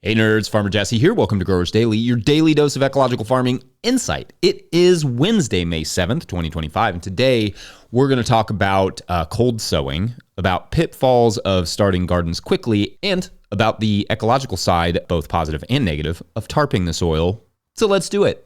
Hey nerds, Farmer Jesse here. Welcome to Growers Daily, your daily dose of ecological farming insight. It is Wednesday, May 7th, 2025, and today we're going to talk about cold sowing, about pitfalls of starting gardens quickly, and about the ecological side, both positive and negative, of tarping the soil. So let's do it.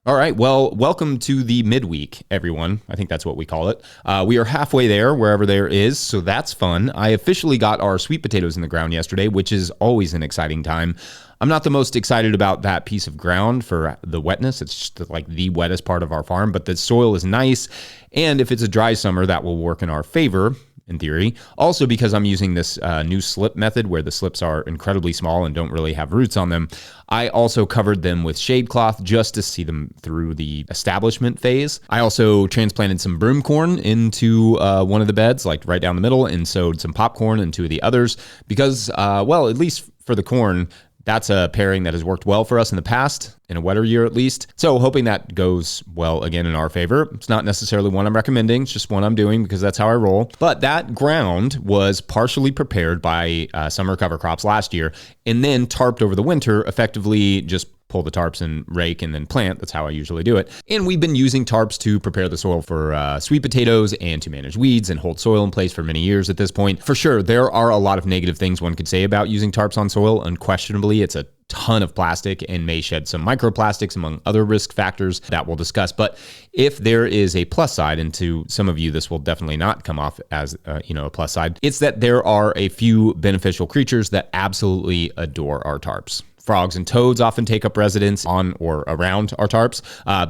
All right, well, welcome to the midweek, everyone. I think that's what we call it. We are halfway there, wherever there is, so that's fun. I officially got our sweet potatoes in the ground yesterday, which is always an exciting time. I'm not the most excited about that piece of ground for the wetness. It's just like the wettest part of our farm, but the soil is nice, and if it's a dry summer, that will work in our favor, in theory. Also, because I'm using this new slip method where the slips are incredibly small and don't really have roots on them, I also covered them with shade cloth just to see them through the establishment phase. I also transplanted some broom corn into one of the beds, like right down the middle, and sowed some popcorn in two of the others because, well, at least for the corn, that's a pairing that has worked well for us in the past, in a wetter year at least. So hoping that goes well again in our favor. It's not necessarily one I'm recommending, it's just one I'm doing because that's how I roll. But that ground was partially prepared by summer cover crops last year and then tarped over the winter, effectively just pull the tarps and rake and then plant. That's how I usually do it. And we've been using tarps to prepare the soil for sweet potatoes and to manage weeds and hold soil in place for many years at this point. For sure, there are a lot of negative things one could say about using tarps on soil. Unquestionably, it's a ton of plastic and may shed some microplastics among other risk factors that we'll discuss. But if there is a plus side, and to some of you, this will definitely not come off as a plus side, it's that there are a few beneficial creatures that absolutely adore our tarps. Frogs and toads often take up residence on or around our tarps.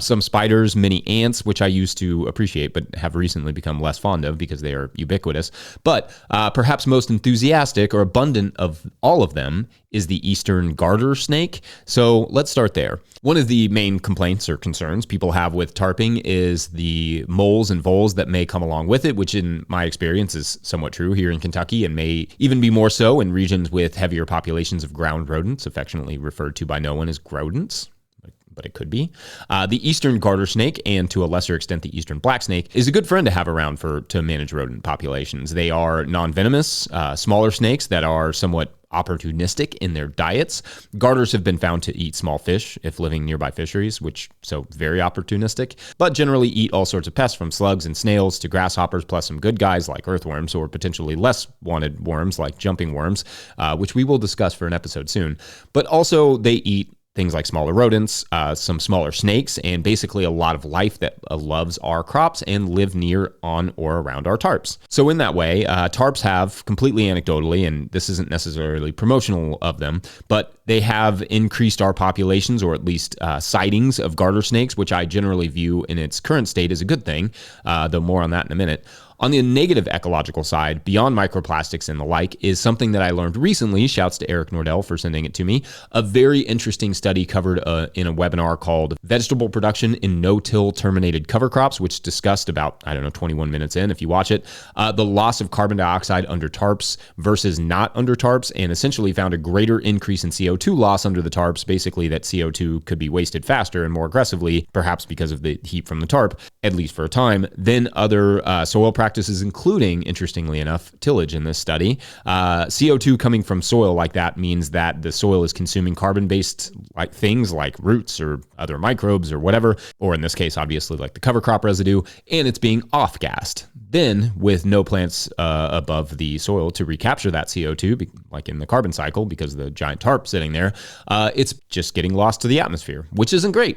Some spiders, many ants, which I used to appreciate but have recently become less fond of because they are ubiquitous. But perhaps most enthusiastic or abundant of all of them is the eastern garter snake. So let's start there. One of the main complaints or concerns people have with tarping is the moles and voles that may come along with it, which in my experience is somewhat true here in Kentucky and may even be more so in regions with heavier populations of ground rodents, affectionately referred to by no one as grodents, but it could be. The eastern garter snake, and to a lesser extent the eastern black snake, is a good friend to have around to manage rodent populations. They are non-venomous, smaller snakes that are somewhat opportunistic in their diets. Garters have been found to eat small fish if living nearby fisheries, so very opportunistic, but generally eat all sorts of pests from slugs and snails to grasshoppers, plus some good guys like earthworms or potentially less wanted worms like jumping worms, which we will discuss for an episode soon. But also they eat things like smaller rodents, some smaller snakes, and basically a lot of life that loves our crops and live near, on, or around our tarps. So in that way, tarps have, completely anecdotally, and this isn't necessarily promotional of them, but they have increased our populations, or at least sightings of garter snakes, which I generally view in its current state as a good thing, though more on that in a minute. On the negative ecological side, beyond microplastics and the like, is something that I learned recently. Shouts to Eric Nordell for sending it to me. A very interesting study covered in a webinar called Vegetable Production in No-Till Terminated Cover Crops, which discussed about, 21 minutes in, if you watch it, the loss of carbon dioxide under tarps versus not under tarps, and essentially found a greater increase in CO2 loss under the tarps, basically that CO2 could be wasted faster and more aggressively, perhaps because of the heat from the tarp, at least for a time, than other soil practices, including, interestingly enough, tillage in this study. CO2 coming from soil like that means that the soil is consuming carbon-based things like roots or other microbes or whatever, or in this case, obviously, like the cover crop residue, and it's being off-gassed. Then, with no plants above the soil to recapture that CO2, like in the carbon cycle, because of the giant tarp sitting there, it's just getting lost to the atmosphere, which isn't great.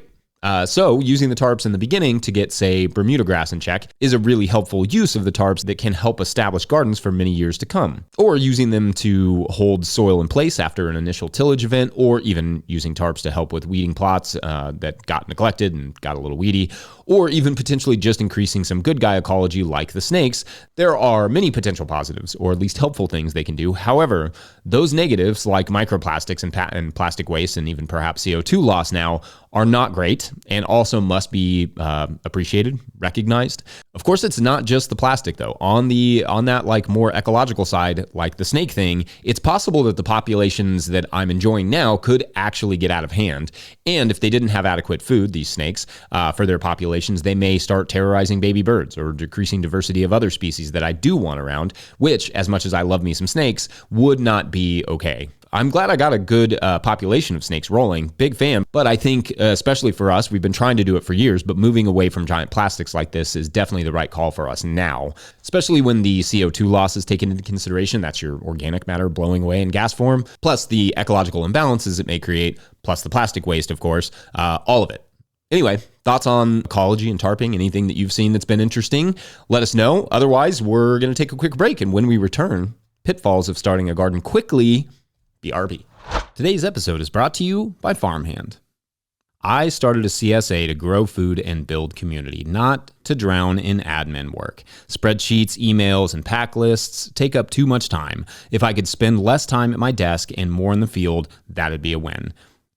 So using the tarps in the beginning to get, say, Bermuda grass in check is a really helpful use of the tarps that can help establish gardens for many years to come. Or using them to hold soil in place after an initial tillage event, or even using tarps to help with weeding plots that got neglected and got a little weedy, or even potentially just increasing some good guy ecology like the snakes. There are many potential positives, or at least helpful things they can do. However, those negatives like microplastics and plastic waste and even perhaps CO2 loss now are not great and also must be appreciated, recognized. Of course, it's not just the plastic though. On that like more ecological side, like the snake thing, it's possible that the populations that I'm enjoying now could actually get out of hand. And if they didn't have adequate food, these snakes, for their populations, they may start terrorizing baby birds or decreasing diversity of other species that I do want around, which, as much as I love me some snakes, would not be okay. I'm glad I got a good population of snakes rolling. Big fan. But I think, especially for us, we've been trying to do it for years, but moving away from giant plastics like this is definitely the right call for us now, especially when the CO2 loss is taken into consideration. That's your organic matter blowing away in gas form, plus the ecological imbalances it may create, plus the plastic waste, of course, all of it. Anyway, thoughts on ecology and tarping, anything that you've seen that's been interesting, let us know. Otherwise, we're going to take a quick break. And when we return, pitfalls of starting a garden quickly, BRB. Today's episode is brought to you by Farmhand. I started a CSA to grow food and build community, not to drown in admin work. Spreadsheets, emails, and pack lists take up too much time. If I could spend less time at my desk and more in the field, that'd be a win.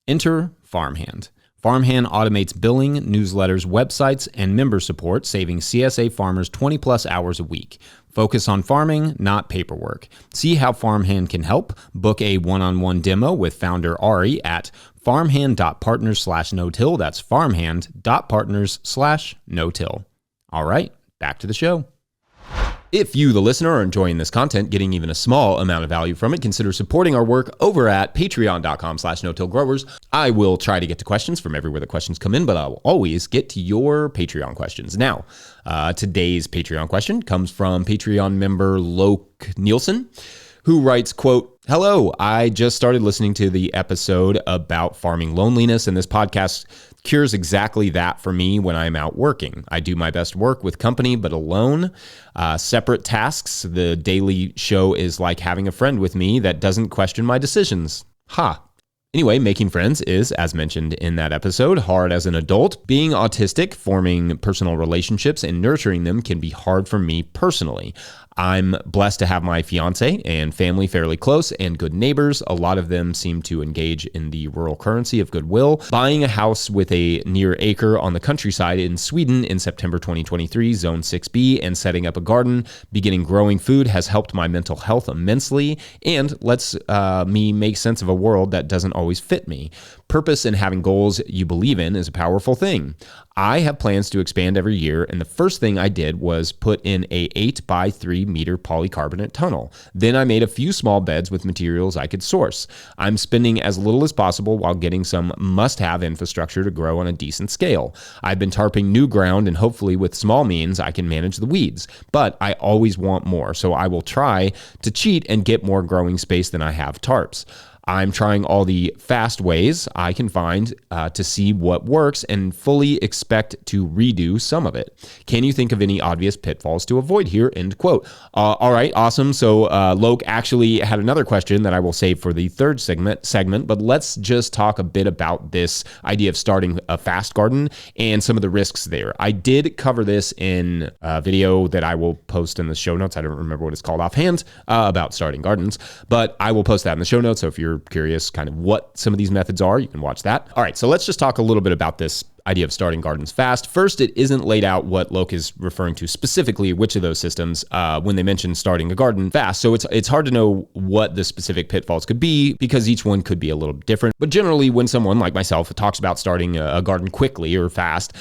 Enter Farmhand. Farmhand automates billing, newsletters, websites, and member support, saving CSA farmers 20 plus hours a week. Focus on farming, not paperwork. See how Farmhand can help. Book a one-on-one demo with founder Ari at farmhand.partners/no-till. That's farmhand.partners/no-till. All right, back to the show. If you, the listener, are enjoying this content, getting even a small amount of value from it, consider supporting our work over at patreon.com/no-till-growers. I will try to get to questions from everywhere the questions come in, but I'll always get to your Patreon questions. Now, today's Patreon question comes from Patreon member Loke Nielsen, who writes, quote, "Hello, I just started listening to the episode about farming loneliness, and this podcast cures exactly that for me when I'm out working. I do my best work with company, but alone. Separate tasks. The daily show is like having a friend with me that doesn't question my decisions. Ha. Anyway, making friends is, as mentioned in that episode, hard as an adult. Being autistic, forming personal relationships, and nurturing them can be hard for me personally. I'm blessed to have my fiance and family fairly close and good neighbors. A lot of them seem to engage in the rural currency of goodwill. Buying a house with a near acre on the countryside in Sweden in September 2023, Zone 6B, and setting up a garden, beginning growing food has helped my mental health immensely and lets me make sense of a world that doesn't always fit me. Purpose and having goals you believe in is a powerful thing. I have plans to expand every year, and the first thing I did was put in a 8 by 3 meter polycarbonate tunnel. Then I made a few small beds with materials I could source. I'm spending as little as possible while getting some must-have infrastructure to grow on a decent scale. I've been tarping new ground, and hopefully with small means I can manage the weeds, but I always want more, so I will try to cheat and get more growing space than I have tarps. I'm trying all the fast ways I can find to see what works and fully expect to redo some of it. Can you think of any obvious pitfalls to avoid here? End quote. All right, awesome. So Loke actually had another question that I will save for the third segment, but let's just talk a bit about this idea of starting a fast garden and some of the risks there. I did cover this in a video that I will post in the show notes. I don't remember what it's called offhand about starting gardens, but I will post that in the show notes. So if you're curious kind of what some of these methods are, you can watch that. All right, so let's just talk a little bit about this idea of starting gardens fast. First, it isn't laid out what Loke is referring to specifically, which of those systems when they mention starting a garden fast. So it's hard to know what the specific pitfalls could be because each one could be a little different. But generally, when someone like myself talks about starting a garden quickly or fast,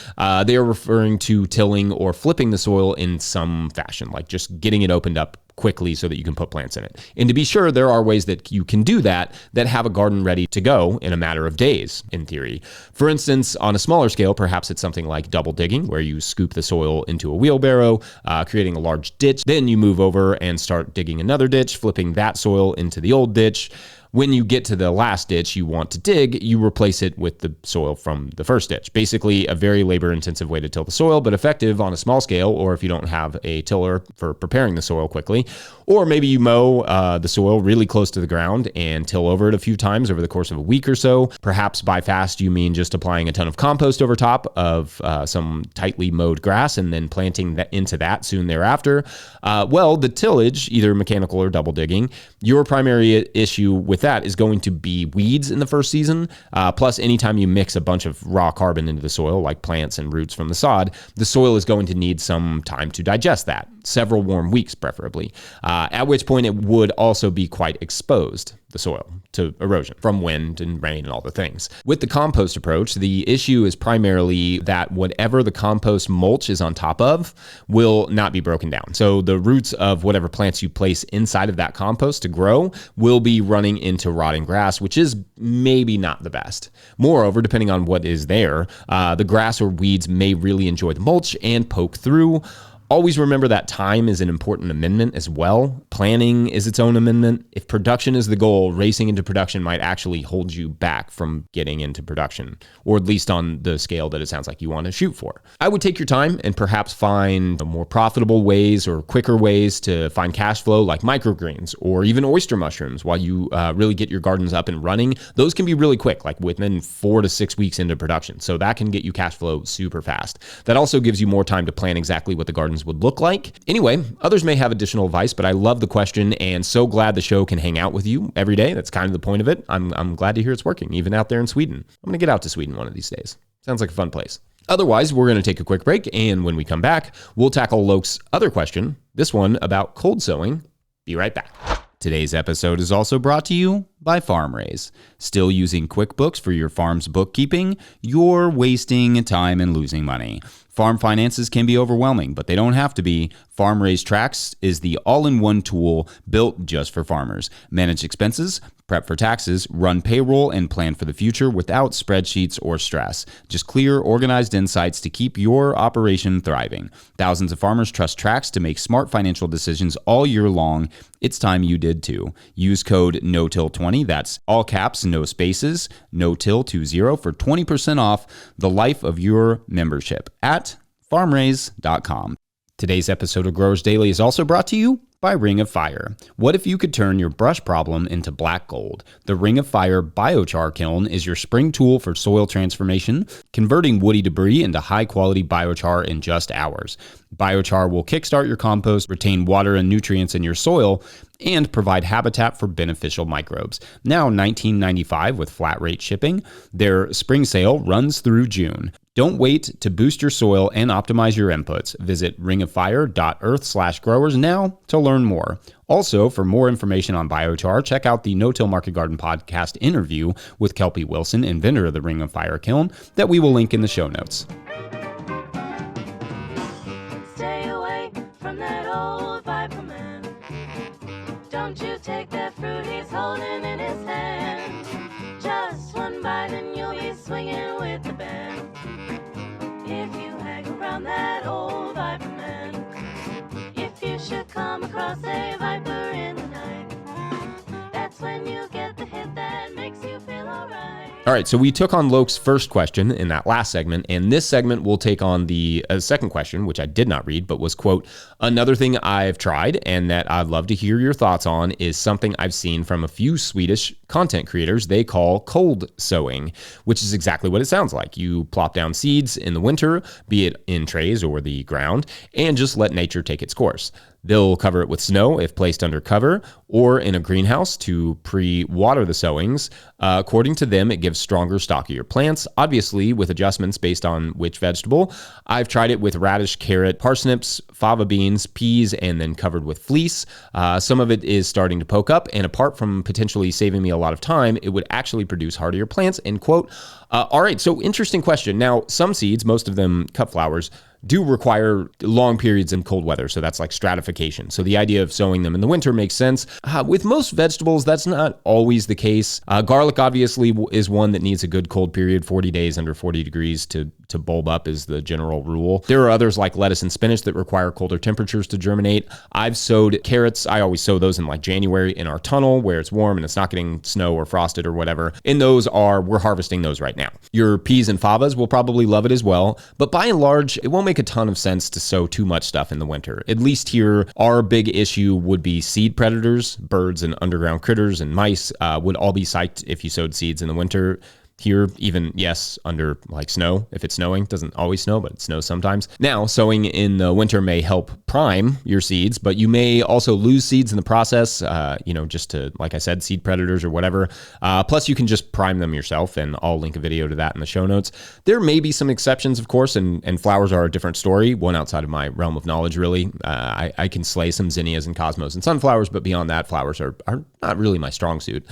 they are referring to tilling or flipping the soil in some fashion, like just getting it opened up quickly so that you can put plants in it. And to be sure, there are ways that you can do that have a garden ready to go in a matter of days, in theory. For instance, on a smaller scale, perhaps it's something like double digging, where you scoop the soil into a wheelbarrow, creating a large ditch. Then you move over and start digging another ditch, flipping that soil into the old ditch. When you get to the last ditch you want to dig, you replace it with the soil from the first ditch. Basically, a very labor-intensive way to till the soil, but effective on a small scale, or if you don't have a tiller for preparing the soil quickly. Or maybe you mow the soil really close to the ground and till over it a few times over the course of a week or so. Perhaps by fast, you mean just applying a ton of compost over top of some tightly mowed grass and then planting that into that soon thereafter. The tillage, either mechanical or double digging, your primary issue with with that is going to be weeds in the first season. Plus, anytime you mix a bunch of raw carbon into the soil, like plants and roots from the sod, the soil is going to need some time to digest that, several warm weeks preferably, at which point it would also be quite exposed, the soil, to erosion from wind and rain and all the things. With the compost approach, the issue is primarily that whatever the compost mulch is on top of will not be broken down. So the roots of whatever plants you place inside of that compost to grow will be running into rotting grass, which is maybe not the best. Moreover, depending on what is there, the grass or weeds may really enjoy the mulch and poke through. Always remember that time is an important amendment as well. Planning is its own amendment. If production is the goal, racing into production might actually hold you back from getting into production, or at least on the scale that it sounds like you want to shoot for. I would take your time and perhaps find more profitable ways or quicker ways to find cash flow, like microgreens or even oyster mushrooms, while you really get your gardens up and running. Those can be really quick, like within 4 to 6 weeks into production. So that can get you cash flow super fast. That also gives you more time to plan exactly what the garden would look like. Anyway, others may have additional advice, but I love the question and so glad the show can hang out with you every day. That's kind of the point of it. I'm glad to hear it's working, even out there in Sweden. I'm going to get out to Sweden one of these days. Sounds like a fun place. Otherwise, we're going to take a quick break, and when we come back, we'll tackle Loke's other question, this one about cold sowing. Be right back. Today's episode is also brought to you by FarmRaise. Still using QuickBooks for your farm's bookkeeping? You're wasting time and losing money. Farm finances can be overwhelming, but they don't have to be. FarmRaise Tracks is the all-in-one tool built just for farmers. Manage expenses, prep for taxes, run payroll, and plan for the future without spreadsheets or stress. Just clear, organized insights to keep your operation thriving. Thousands of farmers trust Tracks to make smart financial decisions all year long. It's time you did too. Use code NOTIL20, that's all caps, no spaces, NOTIL20 for 20% off the life of your membership at farmraise.com. Today's episode of Growers Daily is also brought to you by Ring of Fire. What if you could turn your brush problem into black gold? The Ring of Fire biochar kiln is your spring tool for soil transformation, converting woody debris into high-quality biochar in just hours. Biochar will kickstart your compost, retain water and nutrients in your soil, and provide habitat for beneficial microbes. Now $19.95 with flat rate shipping. Their spring sale runs through June. Don't wait to boost your soil and optimize your inputs. Visit ringofire.earth/growers now to learn more. Also, for more information on biochar, check out the No-Till Market Garden podcast interview with Kelpie Wilson, inventor of the Ring of Fire kiln, that we will link in the show notes. Stay away from that old Viper man. Don't you take that fruit he's holding in his hand. Just one bite and you'll be swinging with the band. If you hang around that old Viper man, if you should come across a viper in the night, that's when you get the hit that makes you feel alright. All right, so we took on Loke's first question in that last segment, and this segment will take on the second question, which I did not read, but was, quote, another thing I've tried and that I'd love to hear your thoughts on is something I've seen from a few Swedish content creators they call cold sowing, which is exactly what it sounds like. You plop down seeds in the winter, be it in trays or the ground, and just let nature take its course. They'll cover it with snow if placed under cover or in a greenhouse to pre-water the sowings. According to them, it gives stronger, stockier plants, obviously with adjustments based on which vegetable. I've tried it with radish, carrot, parsnips, fava beans, peas, and then covered with fleece. Some of it is starting to poke up, and apart from potentially saving me a lot of time, it would actually produce hardier plants, end quote. All right, so interesting question. Now, some seeds, most of them cut flowers, do require long periods in cold weather, so that's like stratification. So the idea of sowing them in the winter makes sense. With most vegetables, that's not always the case. Garlic obviously is one that needs a good cold period. 40 days under 40 degrees to bulb up is the general rule. There are others like lettuce and spinach that require colder temperatures to germinate. I've sowed carrots. I always sow those in like January in our tunnel where it's warm and it's not getting snow or frosted or whatever. And we're harvesting those right now. Your peas and favas will probably love it as well. But by and large, it won't make a ton of sense to sow too much stuff in the winter. At least here, our big issue would be seed predators. Birds and underground critters and mice would all be psyched if you sowed seeds in the winter. Here, even, yes, under like snow, if it's snowing, doesn't always snow, but it snows sometimes. Now, sowing in the winter may help prime your seeds, but you may also lose seeds in the process, just to, like I said, seed predators or whatever. Plus, you can just prime them yourself, and I'll link a video to that in the show notes. There may be some exceptions, of course, and flowers are a different story, one outside of my realm of knowledge, really. I can slay some zinnias and cosmos and sunflowers, but beyond that, flowers are not really my strong suit.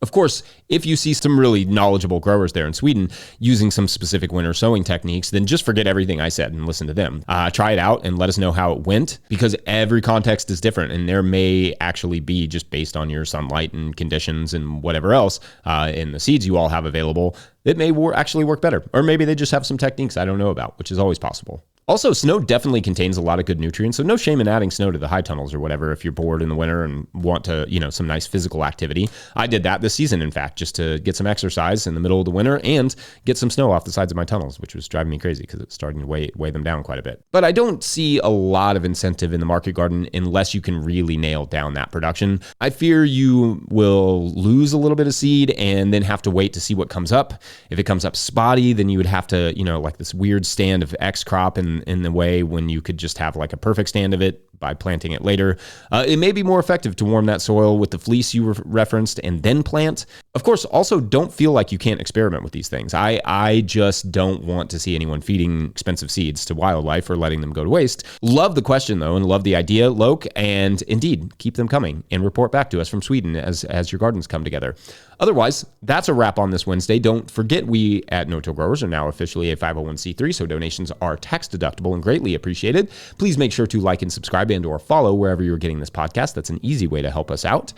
Of course, if you see some really knowledgeable growers there in Sweden using some specific winter sowing techniques, then just forget everything I said and listen to them. Try it out and let us know how it went, because every context is different, and there may actually be, just based on your sunlight and conditions and whatever else in the seeds you all have available, it may actually work better. Or maybe they just have some techniques I don't know about, which is always possible. Also, snow definitely contains a lot of good nutrients, so no shame in adding snow to the high tunnels or whatever if you're bored in the winter and want to, some nice physical activity. I did that this season, in fact, just to get some exercise in the middle of the winter and get some snow off the sides of my tunnels, which was driving me crazy because it's starting to weigh them down quite a bit. But I don't see a lot of incentive in the market garden unless you can really nail down that production. I fear you will lose a little bit of seed and then have to wait to see what comes up. If it comes up spotty, then you would have to, like this weird stand of X crop in the way when you could just have like a perfect stand of it by planting it later. It may be more effective to warm that soil with the fleece you referenced and then plant. Of course, also don't feel like you can't experiment with these things. I just don't want to see anyone feeding expensive seeds to wildlife or letting them go to waste. Love the question though, and love the idea, Loke, and indeed keep them coming and report back to us from Sweden as your gardens come together. Otherwise, that's a wrap on this Wednesday. Don't forget, we at No-Till Growers are now officially a 501c3, so donations are tax deductible and greatly appreciated. Please make sure to like and subscribe and or follow wherever you're getting this podcast. That's an easy way to help us out.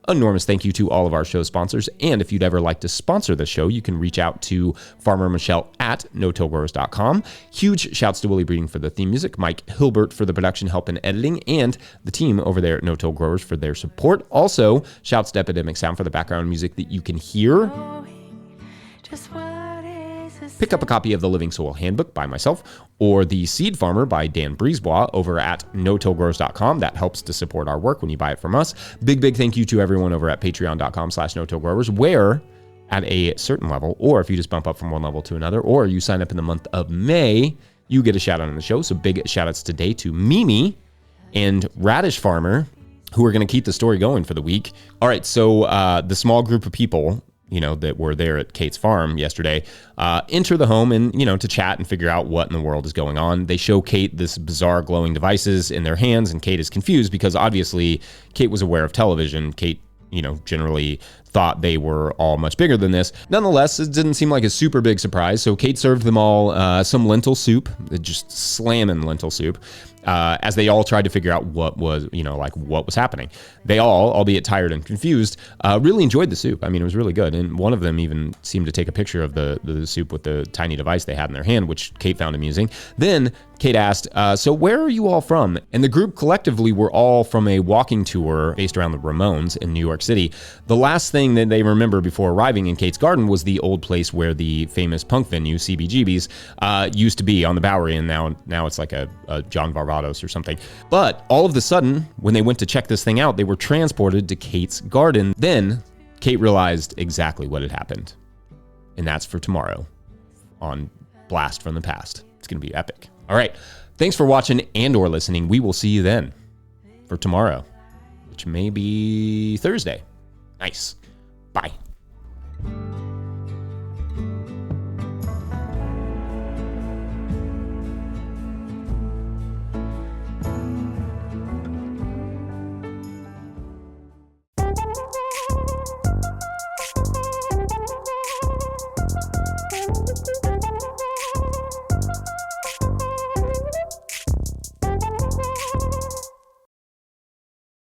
Enormous thank you to all of our show sponsors. And if you'd ever like to sponsor the show, you can reach out to Farmer Michelle at no-tillgrowers.com. Huge shouts to Willie Breeding for the theme music, Mike Hilbert for the production help and editing, and the team over there at No-Till Growers for their support. Also, shouts to Epidemic Sound for the background music that you can hear. Pick up a copy of the Living Soil Handbook by myself or The Seed Farmer by Dan Brisebois over at no-tillgrowers.com. That helps to support our work when you buy it from us. Big thank you to everyone over at patreon.com/no-tillgrowers, where at a certain level, or if you just bump up from one level to another, or you sign up in the month of May, you get a shout out on the show. So big shout outs today to Mimi and Radish Farmer, who are going to keep the story going for the week. All right, so the small group of people that were there at Kate's farm yesterday, enter the home and, to chat and figure out what in the world is going on. They show Kate this bizarre glowing devices in their hands, and Kate is confused because obviously Kate was aware of television. Kate, generally thought they were all much bigger than this. Nonetheless, it didn't seem like a super big surprise. So Kate served them all some lentil soup, just slamming lentil soup, as they all tried to figure out what was, what was happening. They all, albeit tired and confused, really enjoyed the soup. I mean, it was really good. And one of them even seemed to take a picture of the soup with the tiny device they had in their hand, which Kate found amusing. Then Kate asked, so where are you all from? And the group collectively were all from a walking tour based around the Ramones in New York City. The last thing that they remember before arriving in Kate's garden was the old place where the famous punk venue, CBGB's, used to be on the Bowery, and now it's like a John Varvatos or something. But all of a sudden, when they went to check this thing out, they were transported to Kate's garden. Then Kate realized exactly what had happened. And that's for tomorrow on Blast from the Past. It's going to be epic. All right. Thanks for watching and or listening. We will see you then for tomorrow, which may be Thursday. Nice. Bye.